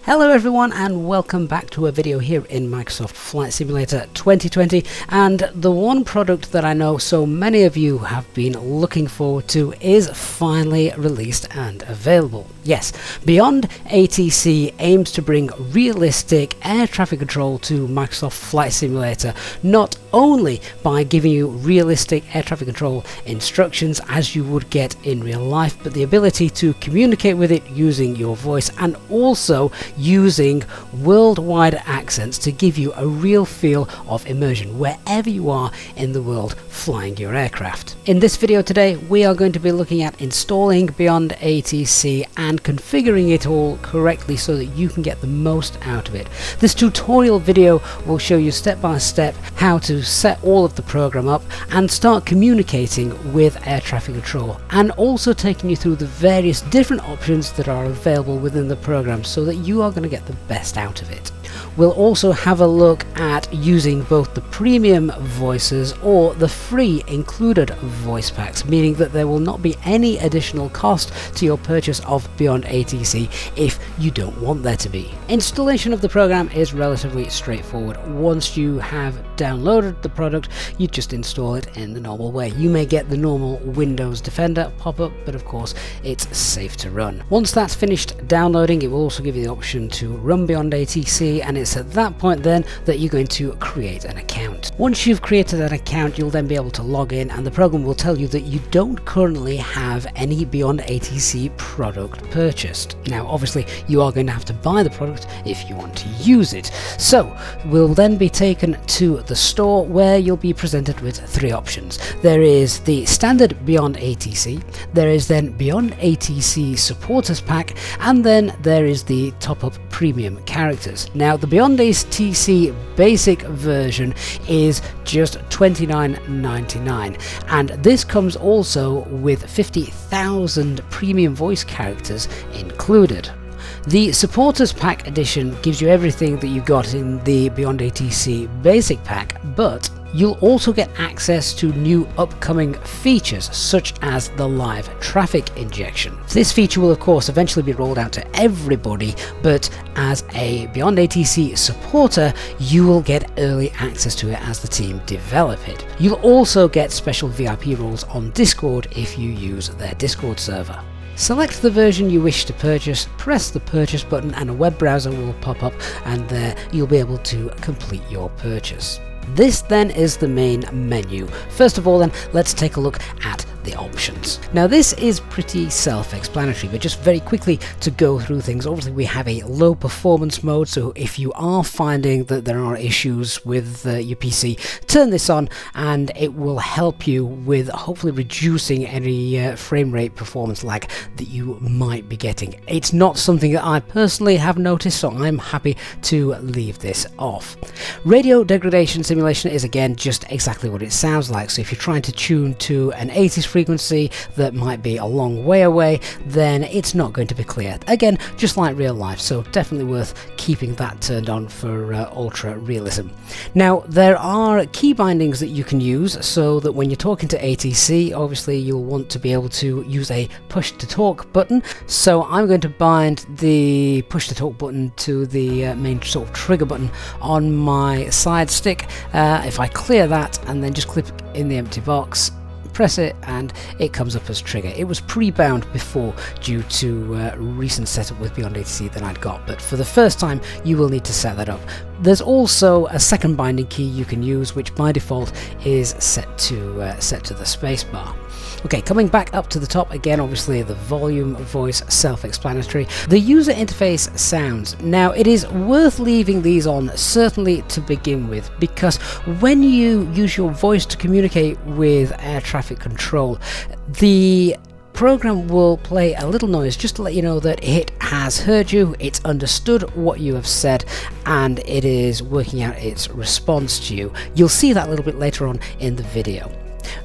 Hello everyone and welcome back to a video here in Microsoft Flight Simulator 2020, and the one product that I know so many of you have been looking forward to is finally released and available. Yes, Beyond ATC aims to bring realistic air traffic control to Microsoft Flight Simulator, not only by giving you realistic air traffic control instructions as you would get in real life, but the ability to communicate with it using your voice and also using worldwide accents to give you a real feel of immersion wherever you are in the world flying your aircraft. In this video today we are going to be looking at installing Beyond ATC and configuring it all correctly so that you can get the most out of it. This tutorial video will show you step by step how to set all of the program up and start communicating with air traffic control, and also taking you through the various different options that are available within the program so that you are going to get the best out of it. We'll also have a look at using both the premium voices or the free included voice packs, meaning that there will not be any additional cost to your purchase of Beyond ATC if you don't want there to be. Installation of the program is relatively straightforward. Once you have downloaded the product, you just install it in the normal way. You may get the normal Windows Defender pop-up, but of course it's safe to run. Once that's finished downloading, it will also give you the option to run Beyond ATC, and it's at that point then that you're going to create an account. Once you've created an account, you'll then be able to log in, and the program will tell you that you don't currently have any Beyond ATC product purchased. Now obviously you are going to have to buy the product if you want to use it. So we'll then be taken to the store where you'll be presented with three options. There is the standard Beyond ATC, there is then Beyond ATC Supporters Pack, and then there is the top-up premium characters. Now the Beyond ATC basic version is just $29.99, and this comes also with 50,000 premium voice characters included. The Supporters Pack edition gives you everything that you got in the Beyond ATC basic pack, but you'll also get access to new upcoming features such as the live traffic injection. This feature will of course eventually be rolled out to everybody, but as a Beyond ATC supporter you will get early access to it as the team develop it. You'll also get special VIP roles on Discord if you use their Discord server. Select the version you wish to purchase, press the purchase button and a web browser will pop up, and there you'll be able to complete your purchase. This then is the main menu. First of all then, let's take a look at the options. Now this is pretty self-explanatory, but just very quickly to go through things. Obviously we have a low performance mode, so if you are finding that there are issues with your PC, turn this on and it will help you with hopefully reducing any frame rate performance lag that you might be getting. It's not something that I personally have noticed, so I'm happy to leave this off. Radio degradation simulation is again just exactly what it sounds like, so if you're trying to tune to an 80s frequency that might be a long way away, then it's not going to be clear. Again, just like real life, so definitely worth keeping that turned on for ultra realism. Now there are key bindings that you can use so that when you're talking to ATC, obviously you'll want to be able to use a push to talk button. So I'm going to bind the push to talk button to the main sort of trigger button on my side stick. If I clear that and then just click in the empty box, press it and it comes up as trigger. It was pre-bound before due to recent setup with Beyond ATC that I'd got, but for the first time you will need to set that up. There's also a second binding key you can use, which by default is set to the spacebar. Okay, coming back up to the top again, obviously the volume, voice, self-explanatory. The user interface sounds. Now it is worth leaving these on certainly to begin with, because when you use your voice to communicate with air traffic control, the program will play a little noise just to let you know that it has heard you, it's understood what you have said, and it is working out its response to you. You'll see that a little bit later on in the video.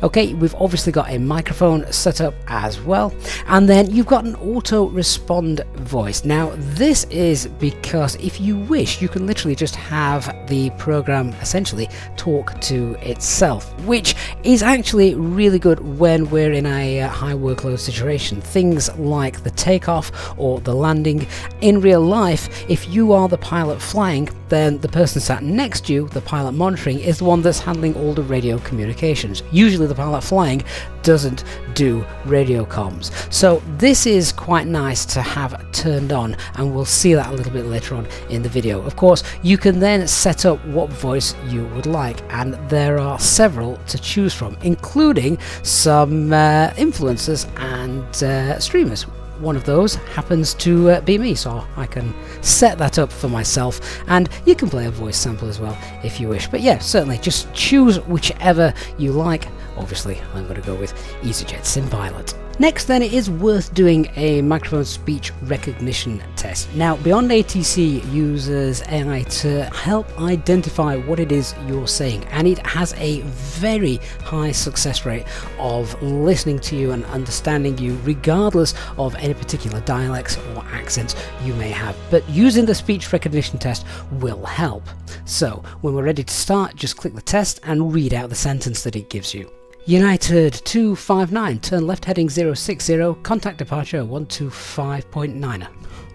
Okay, we've obviously got a microphone set up as well, and then you've got an auto respond voice. Now this is because if you wish you can literally just have the program essentially talk to itself, which is actually really good when we're in a high workload situation. Things like the takeoff or the landing. In real life, if you are the pilot flying, then the person sat next to you, the pilot monitoring, is the one that's handling all the radio communications. Usually the pilot flying doesn't do radio comms. So this is quite nice to have turned on, and we'll see that a little bit later on in the video. Of course, you can then set up what voice you would like, and there are several to choose from, including some influencers and streamers. One of those happens to be me, so I can set that up for myself, and you can play a voice sample as well if you wish. But yeah, certainly just choose whichever you like. Obviously I'm going to go with EasyJet SimPilot. Next then, it is worth doing a microphone speech recognition test. Now, Beyond ATC uses AI to help identify what it is you're saying, and it has a very high success rate of listening to you and understanding you regardless of any particular dialects or accents you may have. But using the speech recognition test will help. So when we're ready to start, just click the test and read out the sentence that it gives you. United 259, turn left heading 060, contact departure 125.9.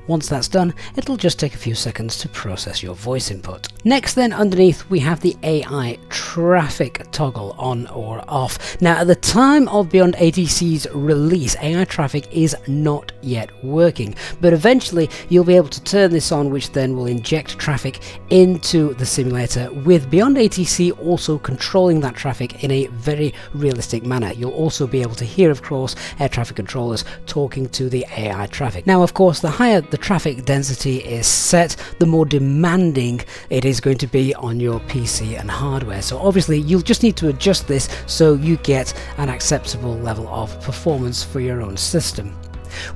Once that's done, it'll just take a few seconds to process your voice input. Next then, underneath we have the AI traffic toggle on or off. Now, at the time of Beyond ATC's release, AI traffic is not yet working, but eventually you'll be able to turn this on, which then will inject traffic into the simulator, with Beyond ATC also controlling that traffic in a very realistic manner. You'll also be able to hear, of course, air traffic controllers talking to the AI traffic. Now, of course, the higher the traffic density is set, the more demanding it is going to be on your PC and hardware. So obviously you'll just need to adjust this so you get an acceptable level of performance for your own system.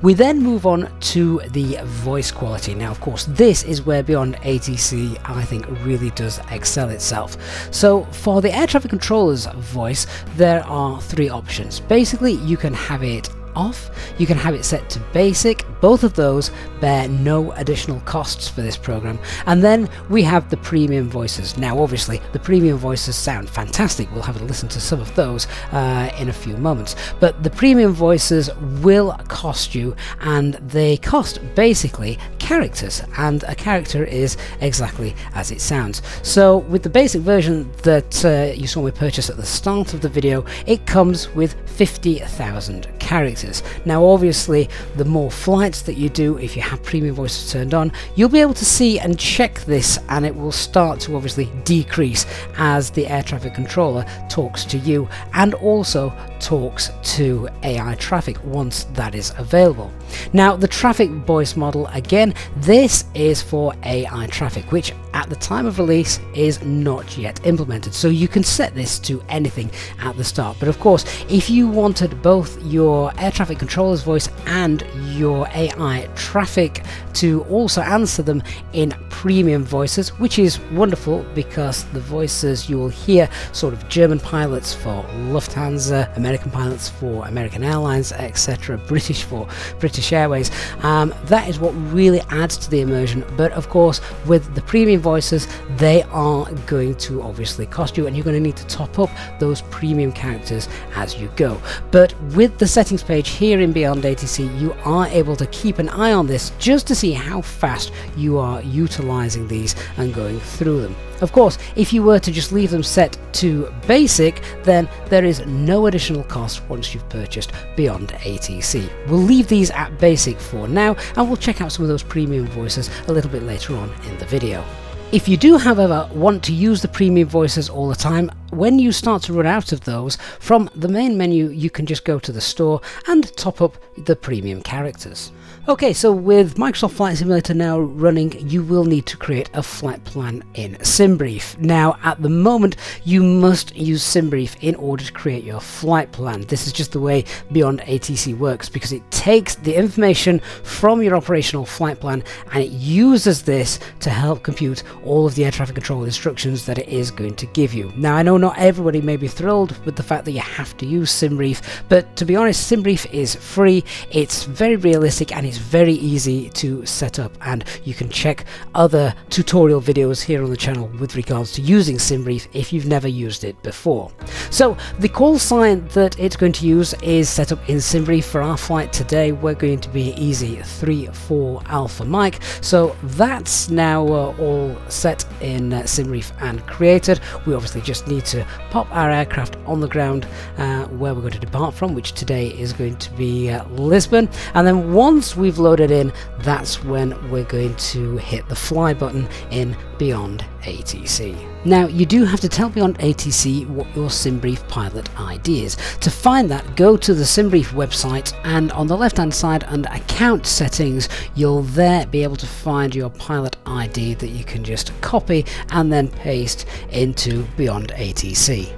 We then move on to the voice quality. Now, of course, this is where Beyond ATC, I think, really does excel itself. So for the air traffic controller's voice, there are three options. Basically, you can have it off, you can have it set to basic. Both of those bear no additional costs for this program. And then we have the premium voices. Now, obviously, the premium voices sound fantastic. We'll have a listen to some of those in a few moments. But the premium voices will cost you, and they cost basically characters, and a character is exactly as it sounds. So with the basic version that you saw me purchase at the start of the video, it comes with 50,000 characters. Now, obviously, the more flights that you do, if you have premium voices turned on, you'll be able to see and check this, and it will start to obviously decrease as the air traffic controller talks to you and also talks to AI traffic once that is available. Now, the traffic voice model, again, this is for AI traffic, which at the time of release is not yet implemented. So you can set this to anything at the start. But of course, if you wanted both your air traffic controller's voice and your AI traffic to also answer them in premium voices, which is wonderful because the voices you will hear, sort of German pilots for Lufthansa, American pilots for American Airlines, etc., British for British Airways, that is what really adds to the immersion. But of course, with the premium voices, they are going to obviously cost you, and you're going to need to top up those premium characters as you go. But with the settings page here in Beyond ATC, you are able to keep an eye on this just to see how fast you are utilizing these and going through them. Of course, if you were to just leave them set to basic, then there is no additional cost once you've purchased Beyond ATC. We'll leave these at basic for now, and we'll check out some of those premium voices a little bit later on in the video. If you do, however, want to use the premium voices all the time, when you start to run out of those, from the main menu you can just go to the store and top up the premium characters. Okay, so with Microsoft Flight Simulator now running, you will need to create a flight plan in Simbrief. Now, at the moment, you must use Simbrief in order to create your flight plan. This is just the way Beyond ATC works, because it takes the information from your operational flight plan and it uses this to help compute all of the air traffic control instructions that it is going to give you. Now, I know not everybody may be thrilled with the fact that you have to use Simbrief, but to be honest, Simbrief is free, it's very realistic, and it's It's very easy to set up, and you can check other tutorial videos here on the channel with regards to using Simbrief if you've never used it before. So the call sign that it's going to use is set up in Simbrief. For our flight today, we're going to be easy 34 Alpha Mike. So that's now all set in Simbrief and created. We obviously just need to pop our aircraft on the ground where we're going to depart from, which today is going to be Lisbon. And then once we've loaded in, that's when we're going to hit the fly button in Beyond ATC. Now, you do have to tell Beyond ATC what your Simbrief pilot ID is. To find that, go to the Simbrief website, and on the left hand side under account settings, you'll there be able to find your pilot ID that you can just copy and then paste into Beyond ATC.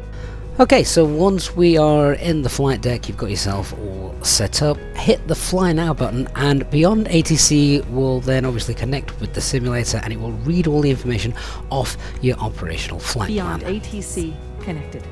Okay, so once we are in the flight deck, you've got yourself all set up, hit the Fly Now button, and Beyond ATC will then obviously connect with the simulator, and it will read all the information off your operational flight plan. Beyond ATC connected.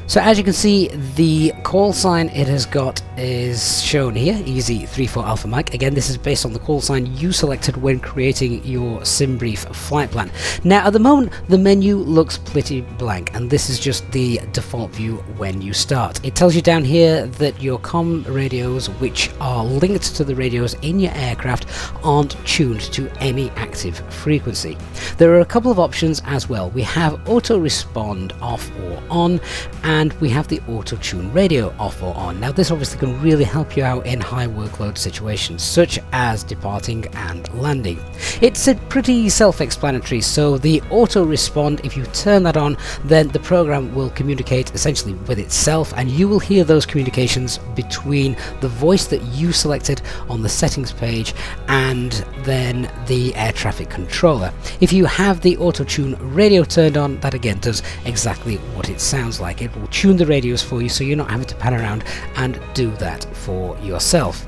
So as you can see, the call sign it has got is shown here, Easy 34 Alpha Mike. Again, this is based on the call sign you selected when creating your Simbrief flight plan. Now at the moment, the menu looks pretty blank, and this is just the default view when you start. It tells you down here that your comm radios, which are linked to the radios in your aircraft, aren't tuned to any active frequency. There are a couple of options as well. We have auto respond off or on, and we have the auto tune radio off or on. Now this obviously can really help you out in high workload situations such as departing and landing. It's pretty self-explanatory. So the auto respond, if you turn that on, then the program will communicate essentially with itself, and you will hear those communications between the voice that you selected on the settings page and then the air traffic controller. If you have the auto tune radio turned on, that again does exactly what it sounds like. It will tune the radios for you, so you're not having to pan around and do that for yourself.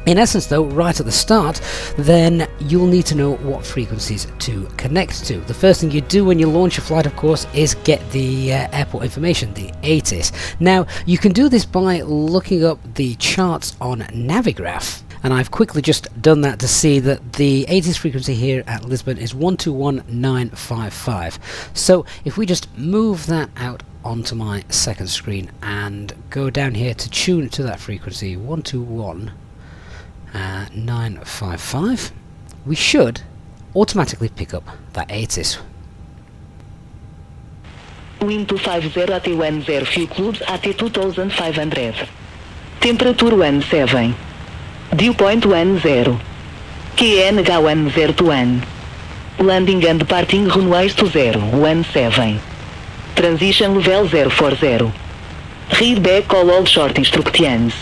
In essence though, right at the start, then you'll need to know what frequencies to connect to. The first thing you do when you launch a flight, of course, is get the airport information, the ATIS. Now, you can do this by looking up the charts on Navigraph. And I've quickly just done that to see that the ATIS frequency here at Lisbon is 121955. So if we just move that out onto my second screen and go down here to tune to that frequency 121955, we should automatically pick up that ATIS. Wind 250 at 10 fuel clubs at 2500. Temperature 17. Dew point 10. KNH 101. Landing and departing runways 2017. Transition level 040. Read back all short instructions.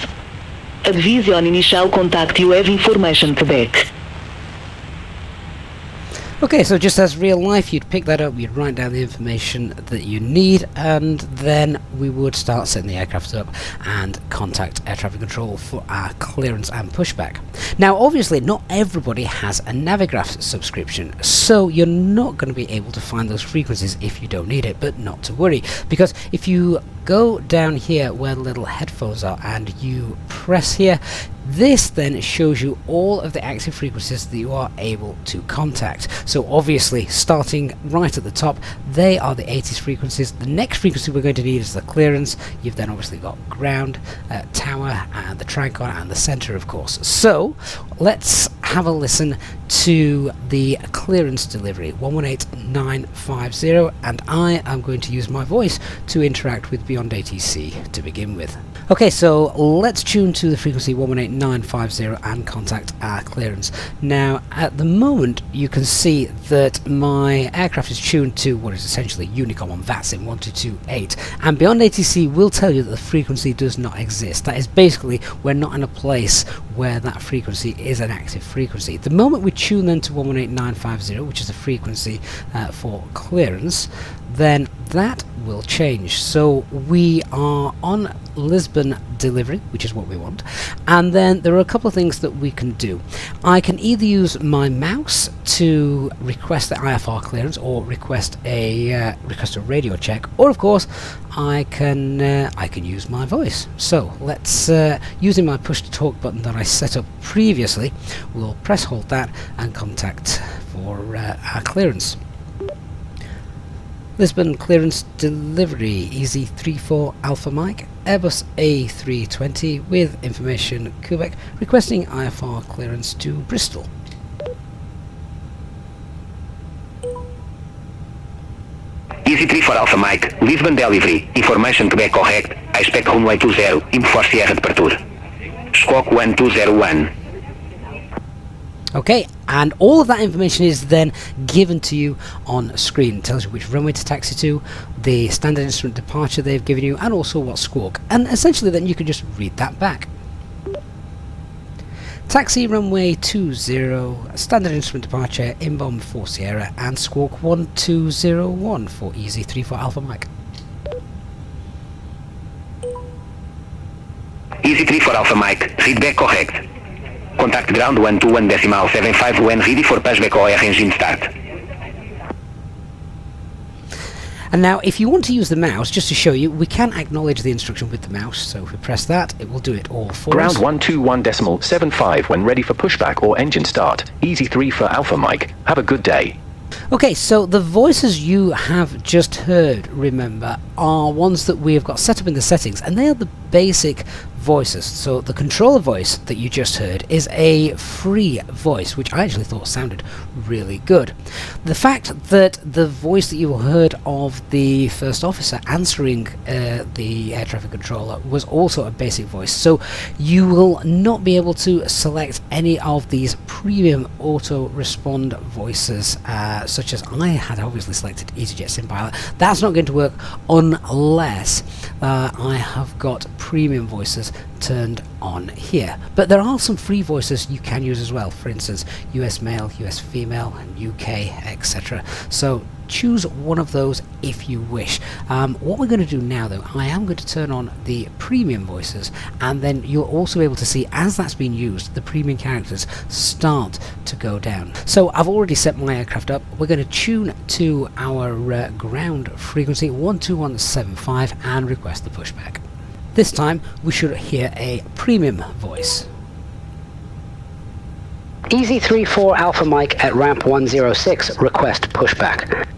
Advise on initial contact, you have information to back. Okay, so just as real life, you'd pick that up, you'd write down the information that you need, and then we would start setting the aircraft up and contact air traffic control for our clearance and pushback. Now obviously not everybody has a Navigraph subscription, so you're not going to be able to find those frequencies if you don't need it, but not to worry, because if you go down here where the little headphones are and you press here, this then shows you all of the active frequencies that you are able to contact. So obviously starting right at the top, they are the ATIS frequencies. The next frequency we're going to need is the clearance. You've then obviously got ground, tower, and the tricon, and the center, of course. So let's have a listen to the clearance delivery 118950, and I am going to use my voice to interact with Beyond ATC to begin with. Okay, so let's tune to the frequency 118950 and contact our clearance. Now at the moment you can see that my aircraft is tuned to what is essentially Unicom on VATSIM 1228, and Beyond ATC will tell you that the frequency does not exist. That is basically, we're not in a place where that frequency is an active frequency. The moment we tune then to 118950, which is the frequency for clearance, then that will change. So we are on Lisbon delivery, which is what we want, and then there are a couple of things that we can do. I can either use my mouse to request the IFR clearance or request a radio check, or of course I can use my voice. So let's using my push to talk button that I set up previously, we'll press hold that and contact for our clearance. Lisbon clearance delivery, EZ34 Alpha Mike, Airbus A320 with information Quebec, requesting IFR clearance to Bristol. EZ34 Alpha Mike, Lisbon delivery, information Quebec correct, I expect runway 20, info Sierra departure. Squawk 1201. Okay, and all of that information is then given to you on screen. It tells you which runway to taxi to, the standard instrument departure they've given you, and also what squawk. And essentially then you can just read that back. Taxi runway 20, standard instrument departure, inbound for Sierra, and squawk 1201 for EZ34 Alpha Mike. EZ34 Alpha Mike, feedback correct. Contact ground 121.75 when ready for passback or engine start. And now if you want to use the mouse, just to show you, we can acknowledge the instruction with the mouse. So if we press that, it will do it all for us. Ground 121.75 when ready for pushback or engine start. EZ3 for Alpha Mike. Have a good day. Okay, so the voices you have just heard, remember, are ones that we have got set up in the settings, and they are the basic voices. So the controller voice that you just heard is a free voice, which I actually thought sounded really good. The fact that the voice that you heard of the first officer answering the air traffic controller was also a basic voice, so you will not be able to select any of these premium auto respond voices, such as I had obviously selected EasyJet SimPilot. That's not going to work unless I have got premium voices turned on here. But there are some free voices you can use as well, for instance US male, US female, and UK, etc. So choose one of those if you wish. What we're going to do now though, I am going to turn on the premium voices, and then you'll also be able to see as that's being used the premium characters start to go down. So I've already set my aircraft up. We're going to tune to our ground frequency 12175 and request the pushback. This time we should hear a premium voice. EZ34 Alpha Mike at ramp 106, request pushback.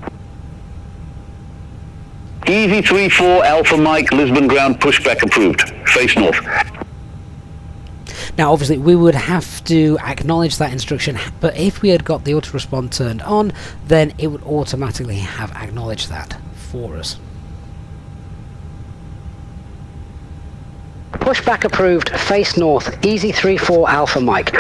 EZ34 Alpha Mike, Lisbon ground pushback approved. Face north. Now obviously we would have to acknowledge that instruction, but if we had got the auto respond turned on, then it would automatically have acknowledged that for us. Pushback approved, face north, EZ34 Alpha Mike.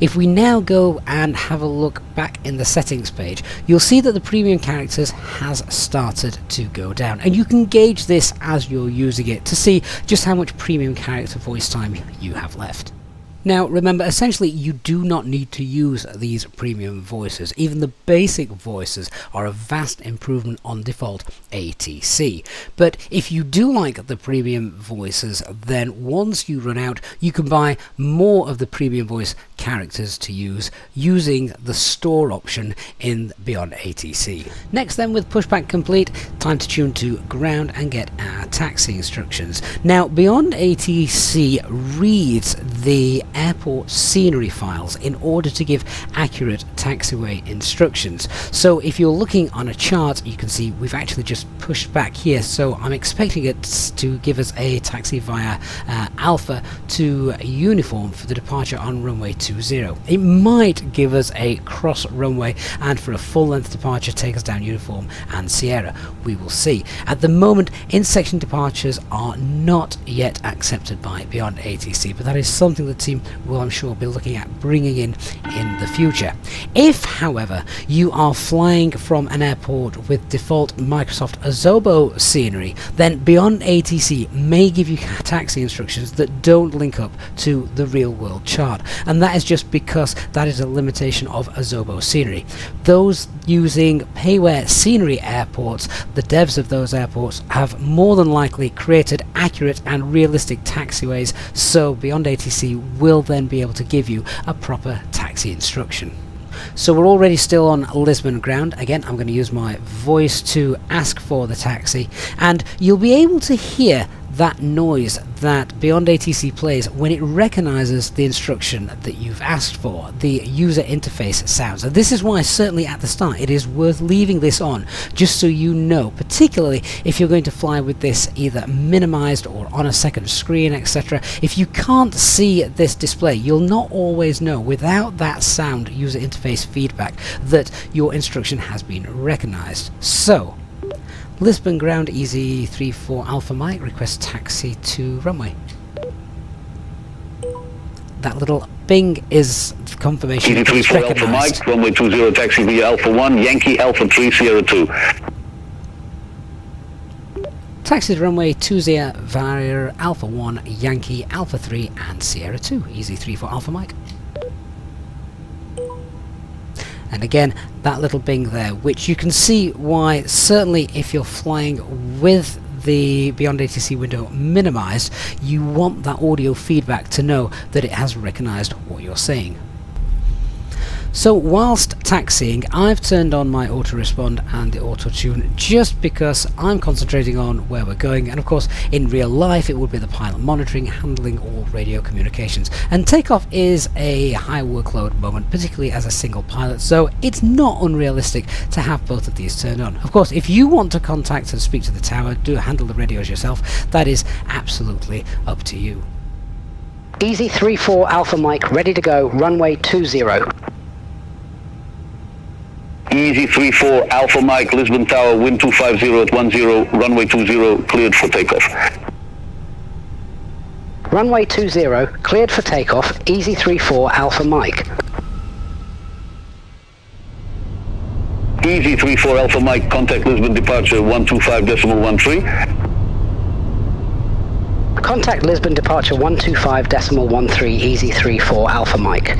If we now go and have a look back in the settings page, you'll see that the premium characters has started to go down, and you can gauge this as you're using it to see just how much premium character voice time you have left. Now remember, essentially you do not need to use these premium voices. Even the basic voices are a vast improvement on default ATC. But if you do like the premium voices, then once you run out, you can buy more of the premium voice characters to use using the store option in Beyond ATC. Next then, with pushback complete, time to tune to ground and get our taxi instructions. Now Beyond ATC reads the airport scenery files in order to give accurate taxiway instructions. So if you're looking on a chart, you can see we've actually just pushed back here, so I'm expecting it to give us a taxi via Alpha to Uniform for the departure on runway 20. It might give us a cross runway and for a full length departure take us down Uniform and Sierra. We will see. At the moment, in-section departures are not yet accepted by Beyond ATC, but that is something the team will, I'm sure, be looking at bringing in the future. If, however, you are flying from an airport with default Microsoft Azobo scenery, then Beyond ATC may give you taxi instructions that don't link up to the real world chart, and that is just because that is a limitation of Azobo scenery. Those using payware scenery airports, the devs of those airports have more than likely created accurate and realistic taxiways, so Beyond ATC will then be able to give you a proper taxi instruction. So we're already still on Lisbon ground. Again, I'm going to use my voice to ask for the taxi, and you'll be able to hear that noise that Beyond ATC plays when it recognizes the instruction that you've asked for, the user interface sounds. And this is why, certainly at the start, it is worth leaving this on, just so you know, particularly if you're going to fly with this either minimized or on a second screen, etc. If you can't see this display, you'll not always know, without that sound user interface feedback, that your instruction has been recognized. So, Lisbon ground, easy 34 Alpha Mike, request taxi to runway. That little ping is confirmation. Easy 34 Alpha Mike, runway 20 taxi via Alpha 1, Yankee Alpha 3 Sierra 2. Taxi to runway 20 via Alpha 1, Yankee Alpha 3 and Sierra 2, easy 34 Alpha Mike. And again, that little bing there, which you can see why, certainly if you're flying with the Beyond ATC window minimized, you want that audio feedback to know that it has recognized what you're saying. So whilst taxiing, I've turned on my auto respond and the auto tune just because I'm concentrating on where we're going, and of course in real life it would be the pilot monitoring, handling all radio communications. And takeoff is a high workload moment, particularly as a single pilot, so it's not unrealistic to have both of these turned on. Of course, if you want to contact and speak to the tower, handle the radios yourself, that is absolutely up to you. Easy 34 Alpha Mike, ready to go, runway 20. Easy 34 Alpha Mike, Lisbon Tower, wind 250 at 10, runway 20, cleared for takeoff. Runway 20, cleared for takeoff, Easy 34 Alpha Mike. Easy 34 Alpha Mike, contact Lisbon departure 125.13. Contact Lisbon departure 125.13, Easy 34 Alpha Mike.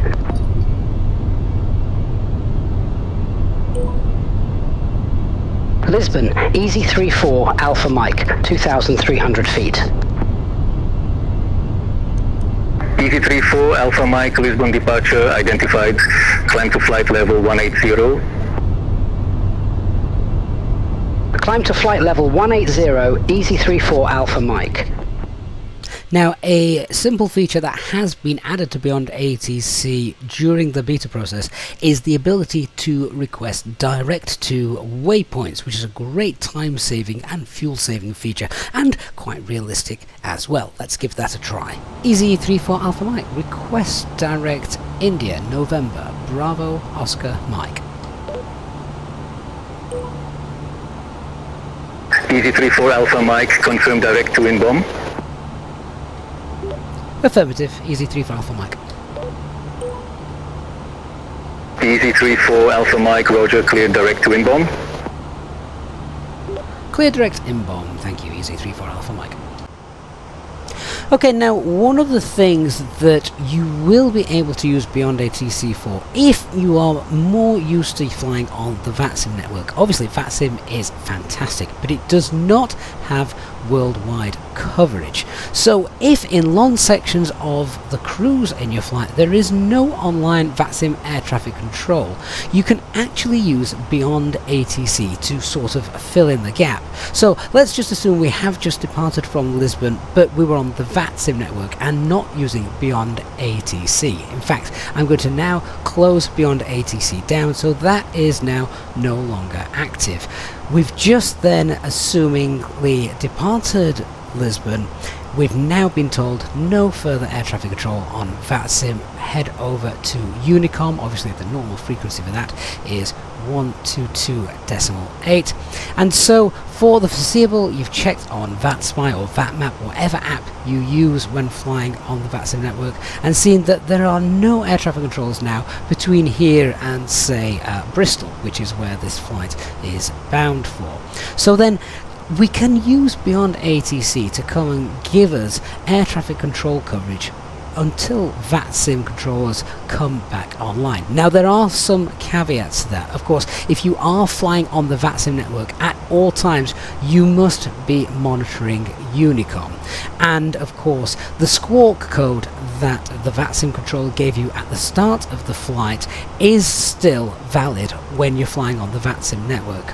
Lisbon, Easy 34 Alpha Mike, 2,300 feet. Easy 34 Alpha Mike, Lisbon departure identified, climb to flight level 180. Climb to flight level 180, Easy 34 Alpha Mike. Now, a simple feature that has been added to Beyond ATC during the beta process is the ability to request direct to waypoints, which is a great time-saving and fuel-saving feature, and quite realistic as well. Let's give that a try. Easy 34 Alpha Mike, request direct India, November, Bravo, Oscar, Mike. Easy 34 Alpha Mike, confirm direct to Inbom. Affirmative, Easy 34 Alpha Mike. Easy 34 Alpha Mike, roger, cleared direct to Inbom. Clear direct Inbom, thank you, Easy 34 Alpha Mike. Okay, now one of the things that you will be able to use Beyond ATC for, if you are more used to flying on the VATSIM network, obviously VATSIM is fantastic, but it does not have worldwide coverage. So if in long sections of the cruise in your flight there is no online VATSIM air traffic control, you can actually use Beyond ATC to sort of fill in the gap. So let's just assume we have just departed from Lisbon, but we were on the VATSIM network and not using Beyond ATC. In fact, I'm going to now close Beyond ATC down, so that is now no longer active. We've just then assumingly departed Lisbon, we've now been told no further air traffic control on VATSIM. Head over to Unicom. Obviously the normal frequency for that is 122.8, and so for the foreseeable you've checked on VATSPY or VATMAP, whatever app you use when flying on the VATSIM network, and seen that there are no air traffic controls now between here and say Bristol, which is where this flight is bound for. So then we can use Beyond ATC to come and give us air traffic control coverage until VATSIM controllers come back online. Now there are some caveats to that. Of course, if you are flying on the VATSIM network at all times, you must be monitoring Unicom. And of course, the squawk code that the VATSIM controller gave you at the start of the flight is still valid when you're flying on the VATSIM network.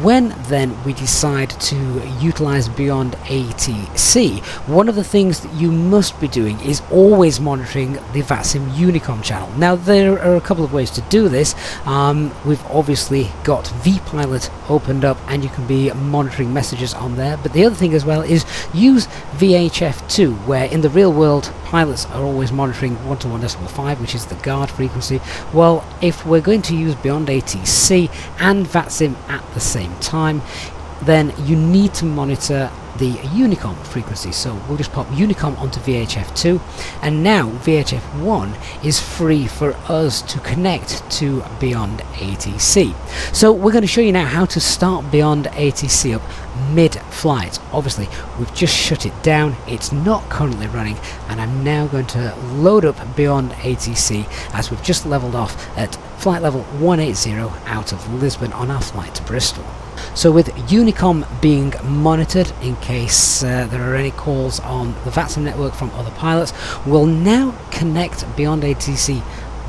When then we decide to utilize Beyond ATC, one of the things that you must be doing is always monitoring the VATSIM Unicom channel. Now there are a couple of ways to do this. We've obviously got vPilot opened up and you can be monitoring messages on there, but the other thing as well is use VHF2, where in the real world pilots are always monitoring 121.5, which is the guard frequency. Well, if we're going to use Beyond ATC and VATSIM at the same time, then you need to monitor the Unicom frequency. So we'll just pop Unicom onto VHF2, and now VHF1 is free for us to connect to Beyond ATC. So we're going to show you now how to start Beyond ATC up mid-flight. Obviously we've just shut it down, it's not currently running, and I'm now going to load up Beyond ATC as we've just leveled off at flight level 180 out of Lisbon on our flight to Bristol. So with Unicom being monitored in case there are any calls on the VATSIM network from other pilots, we'll now connect Beyond ATC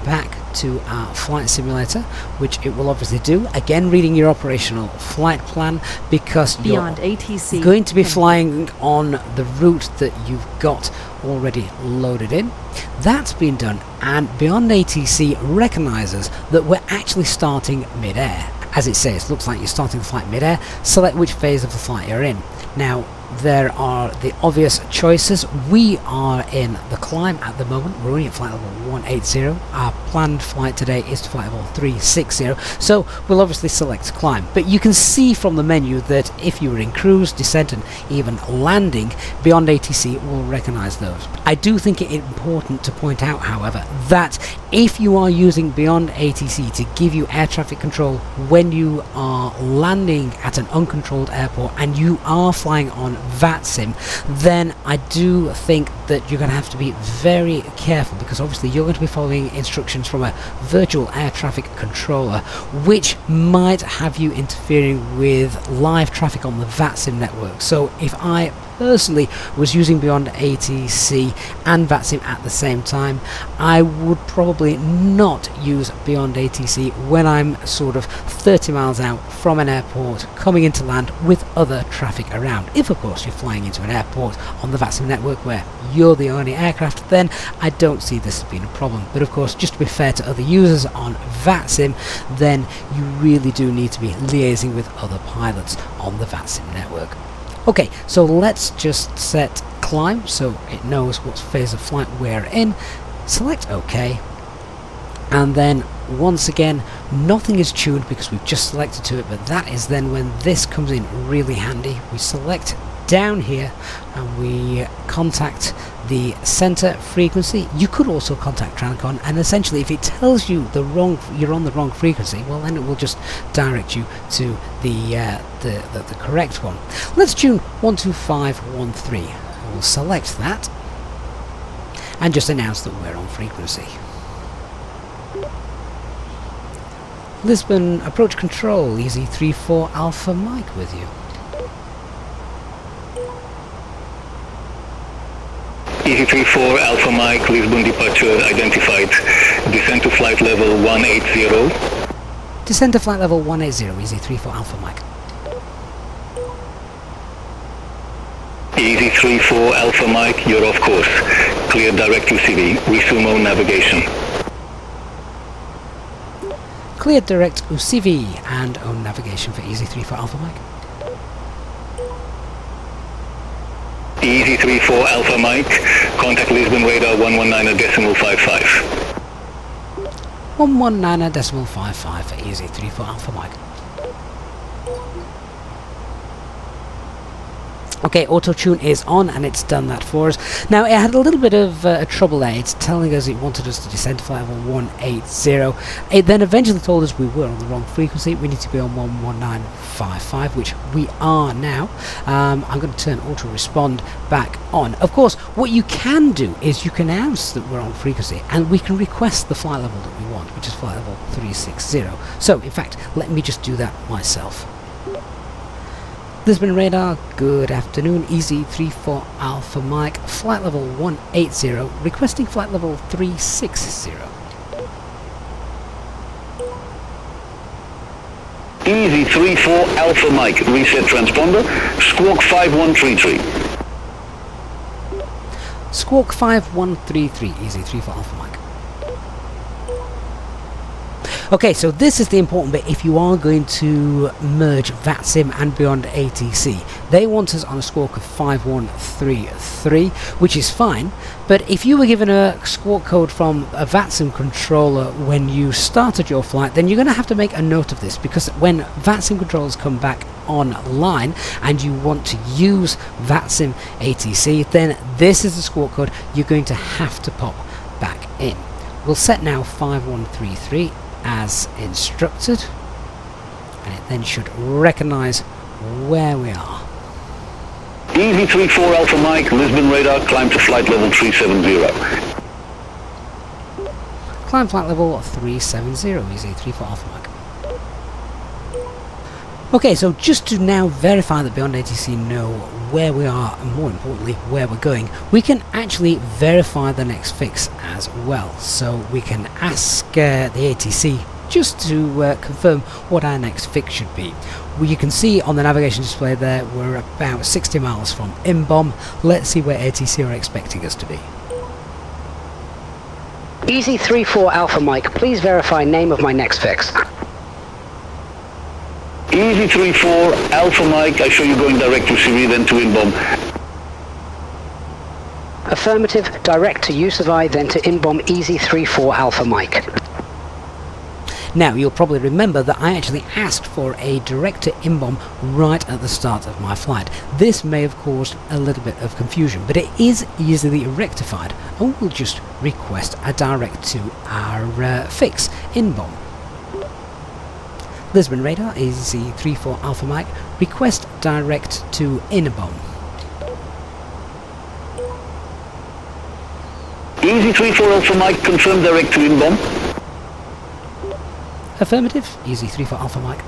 back to our flight simulator, which it will obviously do. Again, reading your operational flight plan, because Beyond you're ATC going to be flying on the route that you've got already loaded in. That's been done, and Beyond ATC recognizes that we're actually starting mid-air. As it says, looks like you're starting the flight mid-air. Select which phase of the flight you're in. Now, there are the obvious choices. We are in the climb at the moment. We're only at flight level 180. Our planned flight today is to flight level 360. So we'll obviously select climb. But you can see from the menu that if you were in cruise, descent, and even landing, Beyond ATC will recognize those. I do think it important to point out, however, that if you are using Beyond ATC to give you air traffic control when you are landing at an uncontrolled airport and you are flying on VATSIM, then I do think that you're going to have to be very careful, because obviously you're going to be following instructions from a virtual air traffic controller, which might have you interfering with live traffic on the VATSIM network. So if I personally was using Beyond ATC and VATSIM at the same time, I would probably not use Beyond ATC when I'm sort of 30 miles out from an airport coming into land with other traffic around. If of course you're flying into an airport on the VATSIM network where you're the only aircraft, then I don't see this as being a problem. But of course, just to be fair to other users on VATSIM, then you really do need to be liaising with other pilots on the VATSIM network. Okay, so let's just set climb so it knows what phase of flight we're in. Select OK, and then once again nothing is tuned because we've just selected to it, but that is then when this comes in really handy. We select down here and we contact the center frequency. You could also contact Trancon, and essentially if it tells you you're on the wrong frequency, well then it will just direct you to the correct one. Let's tune 12513. We'll select that and just announce that we're on frequency. Lisbon approach control, Easy 34 Alpha Mike with you. Easy 34 Alpha Mike, Lisbon departure identified. Descend to flight level 180. Descend to flight level 180, Easy 34 Alpha Mike. Easy 34 Alpha Mike, you're off course. Clear direct to CV. Resume on navigation. Clear direct UCV and own navigation for Easy 34 Alpha Mike. Easy EZ34 Alpha Mike, contact Lisbon radar 119.55. 119.55 for EZ34 Alpha Mike. Okay, auto tune is on and it's done that for us. Now it had a little bit of trouble there. It's telling us it wanted us to descend to flight level 180. It then eventually told us we were on the wrong frequency. We need to be on 119.55, which we are now. I'm going to turn auto respond back on. Of course, what you can do is you can announce that we're on frequency and we can request the flight level that we want, which is flight level 360. So in fact, let me just do that myself. Lisbon radar, good afternoon, EZ34 Alpha Mike, flight level 180, requesting flight level 360. EZ34 Alpha Mike, reset transponder, squawk 5133. Squawk 5133, EZ34 Alpha Mike. Okay, so this is the important bit if you are going to merge VATSIM and Beyond ATC. They want us on a squawk of 5133, which is fine, but if you were given a squawk code from a VATSIM controller when you started your flight, then you're going to have to make a note of this, because when VATSIM controllers come back online and you want to use VATSIM ATC, then this is the squawk code you're going to have to pop back in. We'll set now 5133 as instructed, and it then should recognize where we are. EZ34 Alpha Mike, Lisbon radar, climb to flight level 370. Climb flight level 370, EZ34 Alpha Mike. Okay, so just to now verify that Beyond ATC know where we are and more importantly where we're going, we can actually verify the next fix as well. So we can ask the ATC just to confirm what our next fix should be. Well, you can see on the navigation display there we're about 60 miles from INBOM. Let's see where ATC are expecting us to be. EZ34 Alpha Mike, please verify name of my next fix. EZ34 Alpha Mike, I show you going direct to Siri, then to INBOM. Affirmative, direct to USAVI, then to INBOM EZ34 Alpha Mike. Now, you'll probably remember that I actually asked for a direct to INBOM right at the start of my flight. This may have caused a little bit of confusion, but it is easily rectified, and we'll just request a direct to our fix, INBOM. Lisbon radar, EZ34 Alpha Mike, request direct to INBOM. EZ34 Alpha Mike, confirm direct to INBOM. Affirmative, EZ34 Alpha Mike.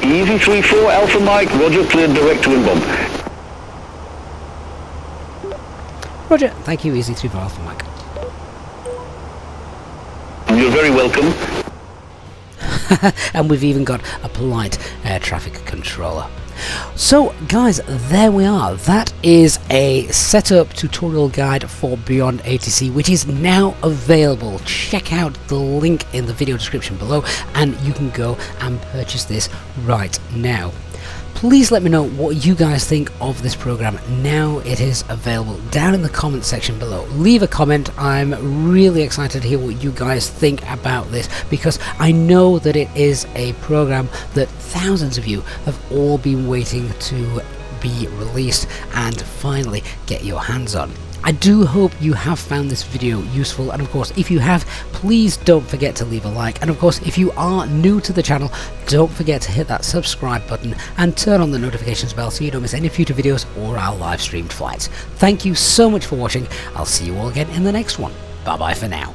EZ34 Alpha Mike, roger, cleared direct to INBOM. Roger, thank you, EZ34 Alpha Mike. You're very welcome. And we've even got a polite air traffic controller. So guys, there we are. That is a setup tutorial guide for Beyond ATC, which is now available. Check out the link in the video description below and you can go and purchase this right now. Please let me know what you guys think of this program now it is available down in the comment section below. Leave a comment. I'm really excited to hear what you guys think about this, because I know that it is a program that thousands of you have all been waiting to be released and finally get your hands on. I do hope you have found this video useful, and of course if you have, please don't forget to leave a like, and of course if you are new to the channel, don't forget to hit that subscribe button and turn on the notifications bell so you don't miss any future videos or our live streamed flights. Thank you so much for watching. I'll see you all again in the next one. Bye bye for now.